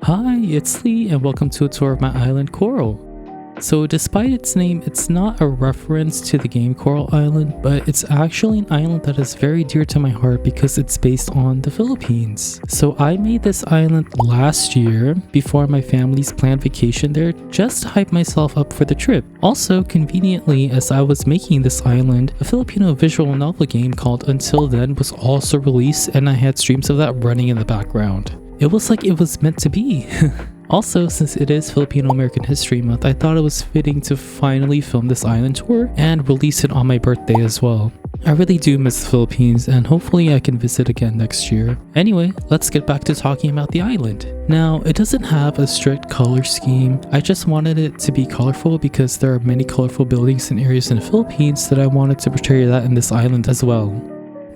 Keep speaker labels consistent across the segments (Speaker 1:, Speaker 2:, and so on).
Speaker 1: Hi, it's Lee and welcome to a tour of my island Coral. So despite its name, it's not a reference to the game Coral Island, but it's actually an island that is very dear to my heart because it's based on the Philippines. So I made this island last year before my family's planned vacation there just to hype myself up for the trip. Also, conveniently, as I was making this island, a Filipino visual novel game called Until Then was also released and I had streams of that running in the background. It was like it was meant to be. Also, since it is Filipino-American History Month, I thought it was fitting to finally film this island tour and release it on my birthday as well. I really do miss the Philippines and hopefully I can visit again next year. Anyway, let's get back to talking about the island. Now, it doesn't have a strict color scheme. I just wanted it to be colorful because there are many colorful buildings and areas in the Philippines that I wanted to portray that in this island as well.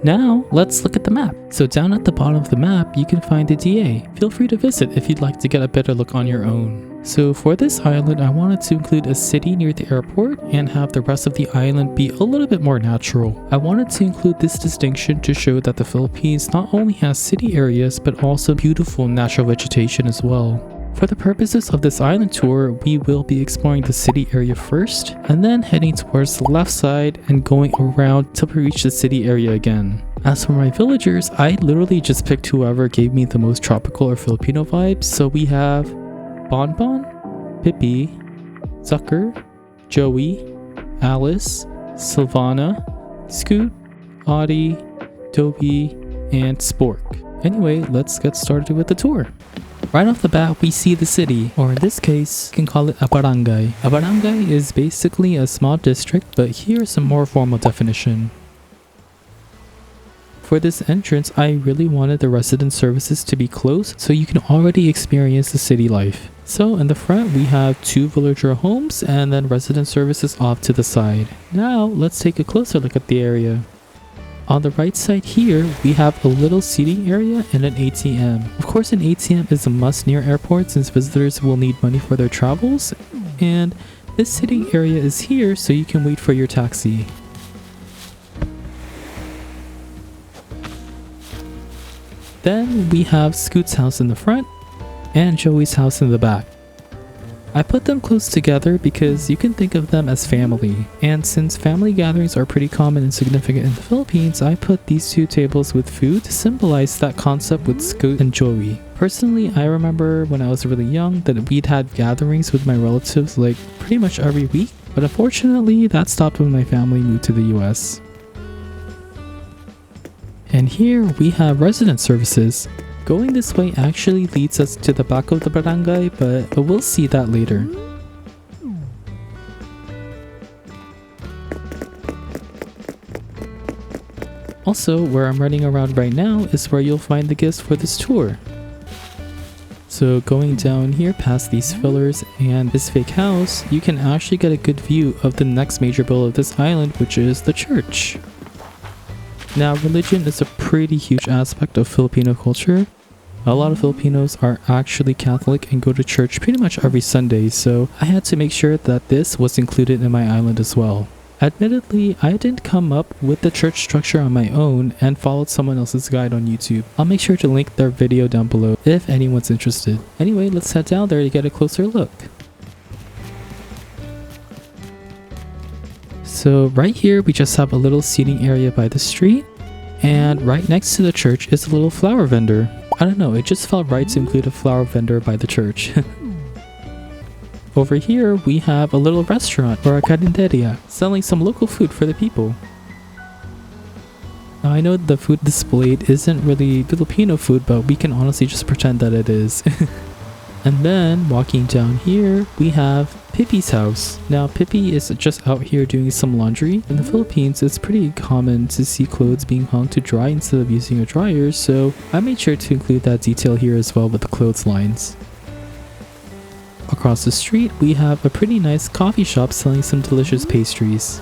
Speaker 1: Now, let's look at the map. So down at the bottom of the map, you can find the DA. Feel free to visit if you'd like to get a better look on your own. So for this island, I wanted to include a city near the airport and have the rest of the island be a little bit more natural. I wanted to include this distinction to show that the Philippines not only has city areas, but also beautiful natural vegetation as well. For the purposes of this island tour, we will be exploring the city area first, and then heading towards the left side and going around till we reach the city area again. As for my villagers, I literally just picked whoever gave me the most tropical or Filipino vibes, so we have Bonbon, Pippy, Zucker, Joey, Alice, Sylvanna, Scoot, Audie, Dobie, and Spork. Anyway, let's get started with the tour. Right off the bat, we see the city, or in this case, you can call it a barangay. A barangay is basically a small district, but here's a more formal definition. For this entrance, I really wanted the resident services to be close so you can already experience the city life. So in the front, we have 2 villager homes and then resident services off to the side. Now, let's take a closer look at the area. On the right side here, we have a little seating area and an ATM. Of course, an ATM is a must near airports since visitors will need money for their travels. And this sitting area is here so you can wait for your taxi. Then we have Scoot's house in the front and Joey's house in the back. I put them close together because you can think of them as family, and since family gatherings are pretty common and significant in the Philippines, I put these 2 tables with food to symbolize that concept with Scoot and Joey. Personally, I remember when I was really young that we'd had gatherings with my relatives like pretty much every week, but unfortunately that stopped when my family moved to the US. And here we have resident services. Going this way actually leads us to the back of the barangay, but we'll see that later. Also, where I'm running around right now is where you'll find the gifts for this tour. So going down here past these fillers and this fake house, you can actually get a good view of the next major build of this island, which is the church. Now, religion is a pretty huge aspect of Filipino culture. A lot of Filipinos are actually Catholic and go to church pretty much every Sunday, so I had to make sure that this was included in my island as well. Admittedly, I didn't come up with the church structure on my own and followed someone else's guide on YouTube. I'll make sure to link their video down below if anyone's interested. Anyway, let's head down there to get a closer look. So right here, we just have a little seating area by the street, and right next to the church is a little flower vendor. I don't know, it just felt right to include a flower vendor by the church. Over here, we have a little restaurant or a carinderia selling some local food for the people. Now I know the food displayed isn't really Filipino food, but we can honestly just pretend that it is. And then, walking down here, we have Pippy's house. Now, Pippy is just out here doing some laundry. In the Philippines, it's pretty common to see clothes being hung to dry instead of using a dryer, so I made sure to include that detail here as well with the clotheslines. Across the street, we have a pretty nice coffee shop selling some delicious pastries.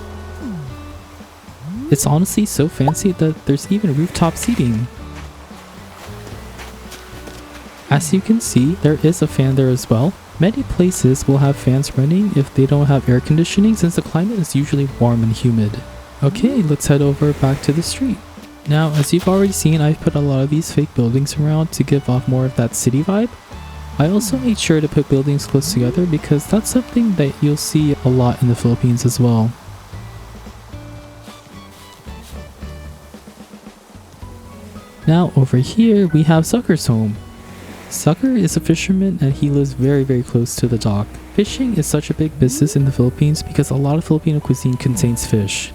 Speaker 1: It's honestly so fancy that there's even rooftop seating. As you can see, there is a fan there as well. Many places will have fans running if they don't have air conditioning since the climate is usually warm and humid. Okay, let's head over back to the street. Now, as you've already seen, I've put a lot of these fake buildings around to give off more of that city vibe. I also made sure to put buildings close together because that's something that you'll see a lot in the Philippines as well. Now over here we have Zucker's home. Zucker is a fisherman and he lives very close to the dock. Fishing is such a big business in the Philippines because a lot of Filipino cuisine contains fish.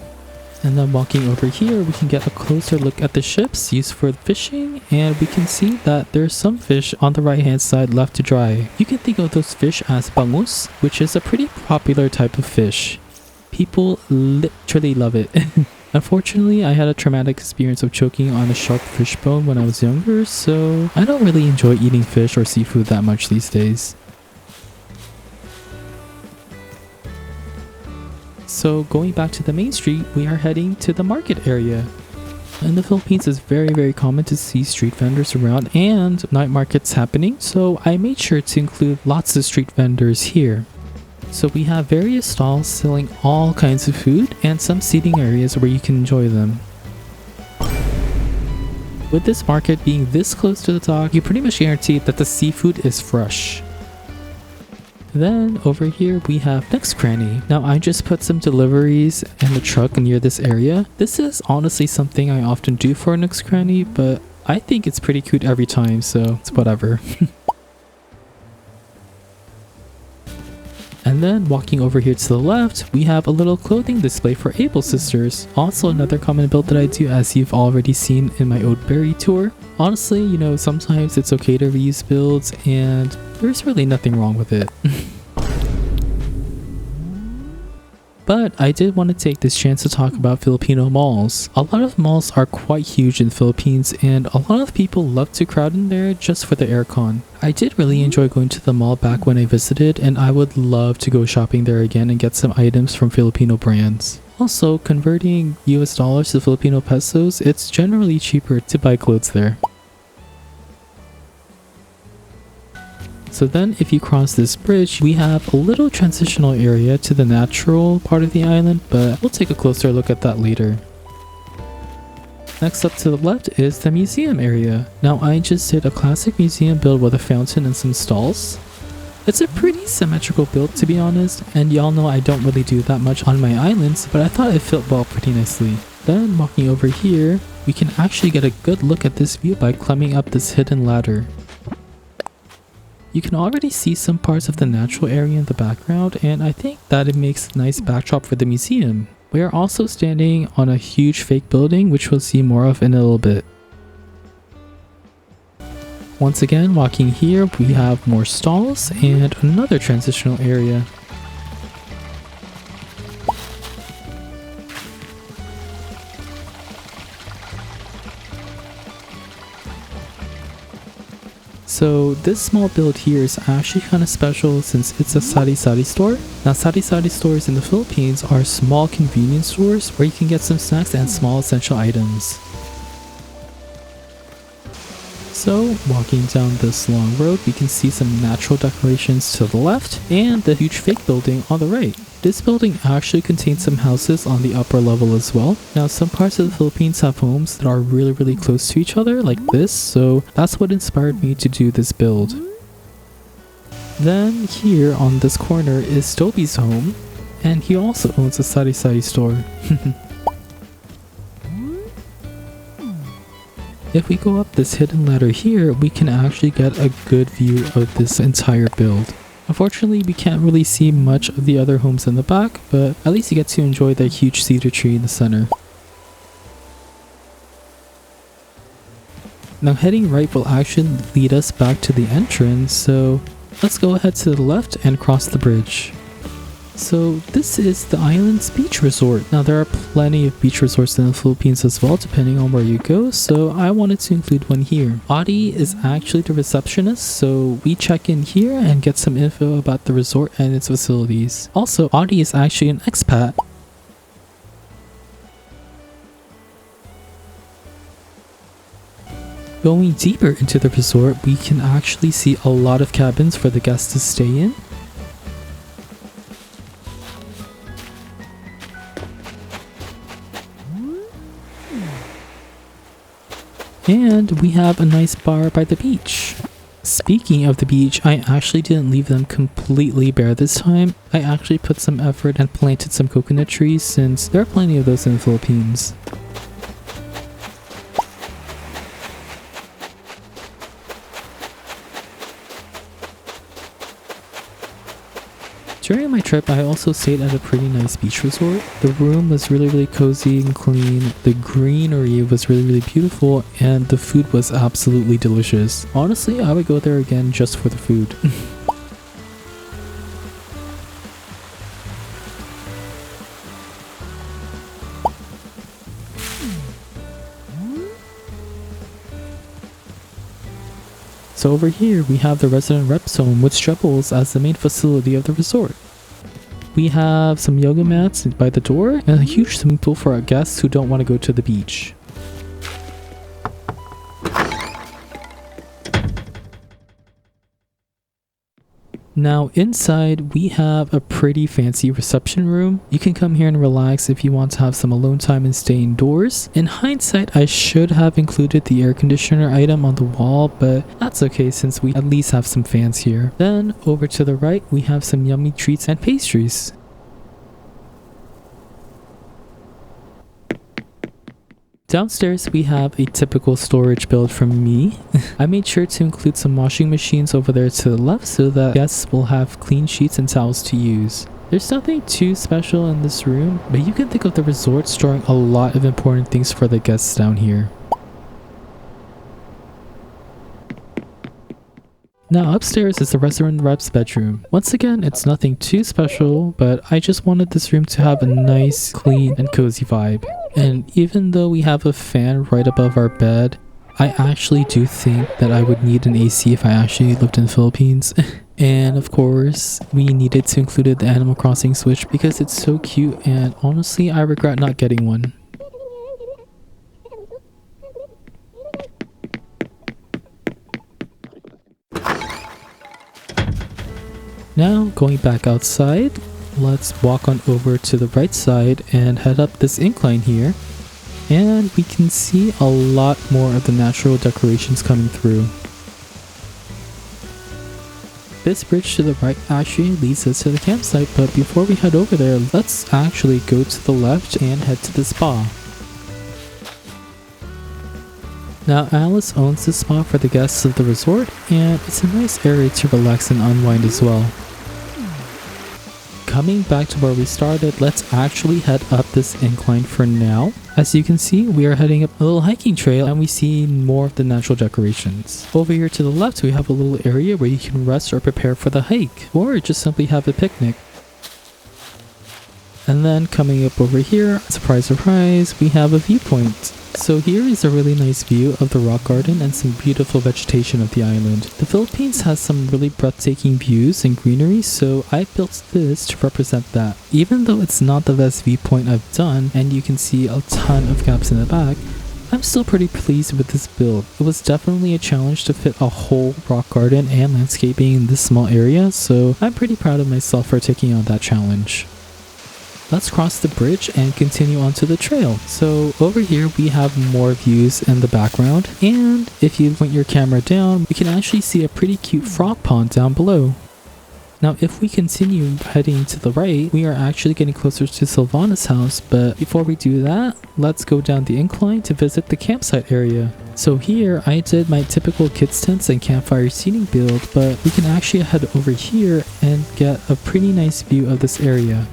Speaker 1: And then walking over here, we can get a closer look at the ships used for fishing, and we can see that there's some fish on the right hand side left to dry. You can think of those fish as bangus, which is a pretty popular type of fish. People literally love it. Unfortunately, I had a traumatic experience of choking on a sharp fish bone when I was younger, so I don't really enjoy eating fish or seafood that much these days. So going back to the main street, we are heading to the market area. In the Philippines, it's very common to see street vendors around and night markets happening, so I made sure to include lots of street vendors here. So we have various stalls selling all kinds of food and some seating areas where you can enjoy them. With this market being this close to the dock, you pretty much guarantee that the seafood is fresh. Then over here we have Next Cranny. Now I just put some deliveries in the truck near this area. This is honestly something I often do for Next Cranny, but I think it's pretty cute every time, so it's whatever. And then walking over here to the left, we have a little clothing display for Able Sisters. Also another common build that I do, as you've already seen in my Oatberry tour. Honestly, you know, sometimes it's okay to reuse builds and there's really nothing wrong with it. But I did want to take this chance to talk about Filipino malls. A lot of malls are quite huge in the Philippines and a lot of people love to crowd in there just for the aircon. I did really enjoy going to the mall back when I visited, and I would love to go shopping there again and get some items from Filipino brands. Also, converting US dollars to Filipino pesos, it's generally cheaper to buy clothes there. So then if you cross this bridge, we have a little transitional area to the natural part of the island, but we'll take a closer look at that later. Next up to the left is the museum area. Now I just did a classic museum build with a fountain and some stalls. It's a pretty symmetrical build, to be honest, and y'all know I don't really do that much on my islands, but I thought it fit well pretty nicely. Then walking over here, we can actually get a good look at this view by climbing up this hidden ladder. You can already see some parts of the natural area in the background, and I think that it makes a nice backdrop for the museum. We are also standing on a huge fake building, which we'll see more of in a little bit. Once again, walking here, we have more stalls and another transitional area. So this small build here is actually kind of special since it's a sari-sari store. Now sari-sari stores in the Philippines are small convenience stores where you can get some snacks and small essential items. So walking down this long road, we can see some natural decorations to the left and the huge fake building on the right. This building actually contains some houses on the upper level as well. Now some parts of the Philippines have homes that are really close to each other like this, so that's what inspired me to do this build. Then here on this corner is Dobie's home, and he also owns a sari-sari store. If we go up this hidden ladder here, we can actually get a good view of this entire build. Unfortunately, we can't really see much of the other homes in the back, but at least you get to enjoy that huge cedar tree in the center. Now heading right will actually lead us back to the entrance, so let's go ahead to the left and cross the bridge. So this is the island's beach resort. Now there are plenty of beach resorts in the Philippines as well, depending on where you go, so I wanted to include one here. Audie is actually the receptionist, so we check in here and get some info about the resort and its facilities. Also, Audie is actually an expat. Going deeper into the resort, we can actually see a lot of cabins for the guests to stay in. And we have a nice bar by the beach. Speaking of the beach, I actually didn't leave them completely bare this time. I actually put some effort and planted some coconut trees since there are plenty of those in the Philippines. During my trip, I also stayed at a pretty nice beach resort. The room was really cozy and clean, the greenery was really beautiful, and the food was absolutely delicious. Honestly, I would go there again just for the food. So over here, we have the resident rep zone, which doubles as the main facility of the resort. We have some yoga mats by the door and a huge swimming pool for our guests who don't want to go to the beach. Now inside, we have a pretty fancy reception room. You can come here and relax if you want to have some alone time and stay indoors. In hindsight, I should have included the air conditioner item on the wall, but that's okay since we at least have some fans here. Then over to the right, we have some yummy treats and pastries. Downstairs, we have a typical storage build from me. I made sure to include some washing machines over there to the left so that guests will have clean sheets and towels to use. There's nothing too special in this room, but you can think of the resort storing a lot of important things for the guests down here. Now upstairs is the resident rep's bedroom. Once again, it's nothing too special, but I just wanted this room to have a nice, clean, and cozy vibe. And even though we have a fan right above our bed, I actually do think that I would need an AC if I actually lived in the Philippines. And of course, we needed to include the Animal Crossing Switch because it's so cute, and honestly, I regret not getting one. Now, going back outside, let's walk on over to the right side and head up this incline here. And we can see a lot more of the natural decorations coming through. This bridge to the right actually leads us to the campsite, but before we head over there, let's actually go to the left and head to the spa. Now Alice owns the spa for the guests of the resort, and it's a nice area to relax and unwind as well. Coming back to where we started, let's actually head up this incline for now. As you can see, we are heading up a little hiking trail and we see more of the natural decorations. Over here to the left, we have a little area where you can rest or prepare for the hike, or just simply have a picnic. And then coming up over here, surprise surprise, we have a viewpoint. So here is a really nice view of the rock garden and some beautiful vegetation of the island. The Philippines has some really breathtaking views and greenery, so I built this to represent that. Even though it's not the best viewpoint I've done, and you can see a ton of gaps in the back, I'm still pretty pleased with this build. It was definitely a challenge to fit a whole rock garden and landscaping in this small area, so I'm pretty proud of myself for taking on that challenge. Let's cross the bridge and continue onto the trail. So over here we have more views in the background, and if you point your camera down, we can actually see a pretty cute frog pond down below. Now if we continue heading to the right, we are actually getting closer to Sylvanna's house, but before we do that, let's go down the incline to visit the campsite area. So here I did my typical kids tents and campfire seating build, but we can actually head over here and get a pretty nice view of this area.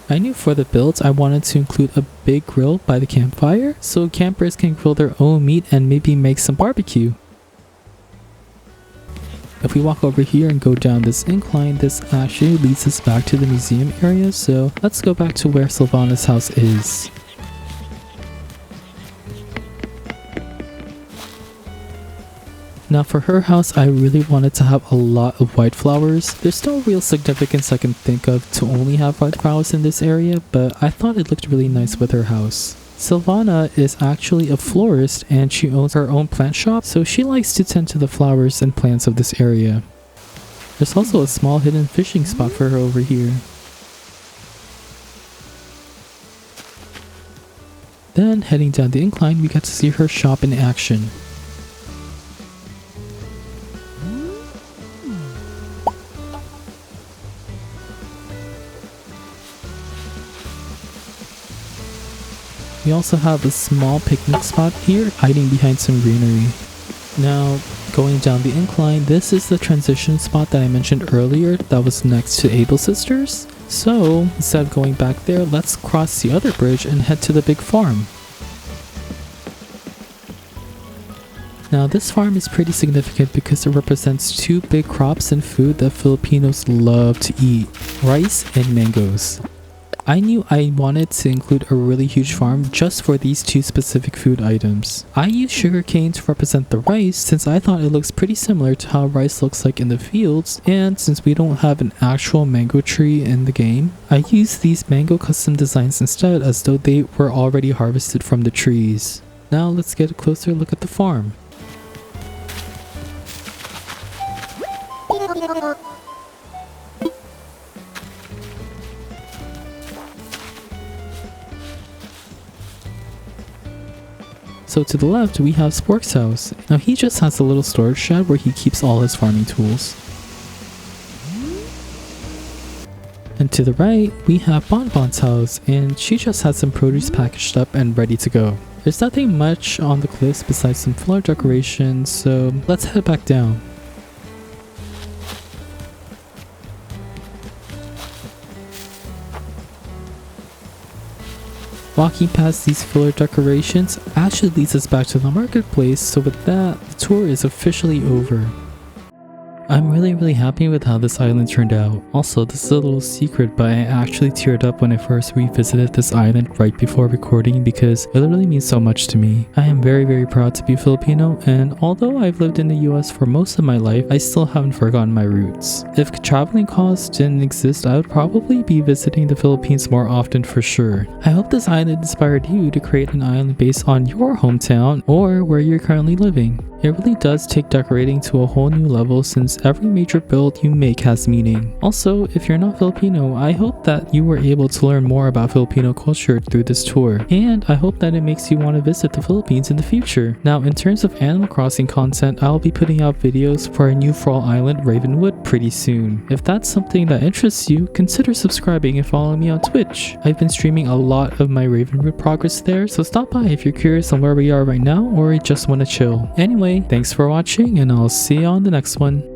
Speaker 1: I knew for the builds I wanted to include a big grill by the campfire so campers can grill their own meat and maybe make some barbecue. If we walk over here and go down this incline, this actually leads us back to the museum area, so let's go back to where Sylvanna's house is. Now for her house, I really wanted to have a lot of white flowers. There's no real significance I can think of to only have white flowers in this area, but I thought it looked really nice with her house. Sylvanna is actually a florist and she owns her own plant shop, so she likes to tend to the flowers and plants of this area. There's also a small hidden fishing spot for her over here. Then heading down the incline, we got to see her shop in action. We also have a small picnic spot here, hiding behind some greenery. Now, going down the incline, this is the transition spot that I mentioned earlier that was next to Able Sisters. So, instead of going back there, let's cross the other bridge and head to the big farm. Now, this farm is pretty significant because it represents two big crops and food that Filipinos love to eat: rice and mangoes. I knew I wanted to include a really huge farm just for these two specific food items. I used sugarcane to represent the rice since I thought it looks pretty similar to how rice looks like in the fields, and since we don't have an actual mango tree in the game, I used these mango custom designs instead as though they were already harvested from the trees. Now let's get a closer look at the farm. So to the left, we have Spork's house. Now he just has a little storage shed where he keeps all his farming tools. And to the right, we have Bonbon's house, and she just has some produce packaged up and ready to go. There's nothing much on the cliffs besides some floor decorations, so let's head back down. Walking past these filler decorations actually leads us back to the marketplace, so with that, the tour is officially over. I'm really happy with how this island turned out. Also, this is a little secret, but I actually teared up when I first revisited this island right before recording because it literally means so much to me. I am very proud to be Filipino, and although I've lived in the US for most of my life, I still haven't forgotten my roots. If traveling costs didn't exist, I would probably be visiting the Philippines more often for sure. I hope this island inspired you to create an island based on your hometown or where you're currently living. It really does take decorating to a whole new level since every major build you make has meaning. Also, if you're not Filipino, I hope that you were able to learn more about Filipino culture through this tour, and I hope that it makes you want to visit the Philippines in the future. Now, in terms of Animal Crossing content, I'll be putting out videos for a new fall island, Ravenwood, pretty soon. If that's something that interests you, consider subscribing and following me on Twitch. I've been streaming a lot of my Ravenwood progress there, so stop by if you're curious on where we are right now or just want to chill. Anyway, thanks for watching, and I'll see you on the next one.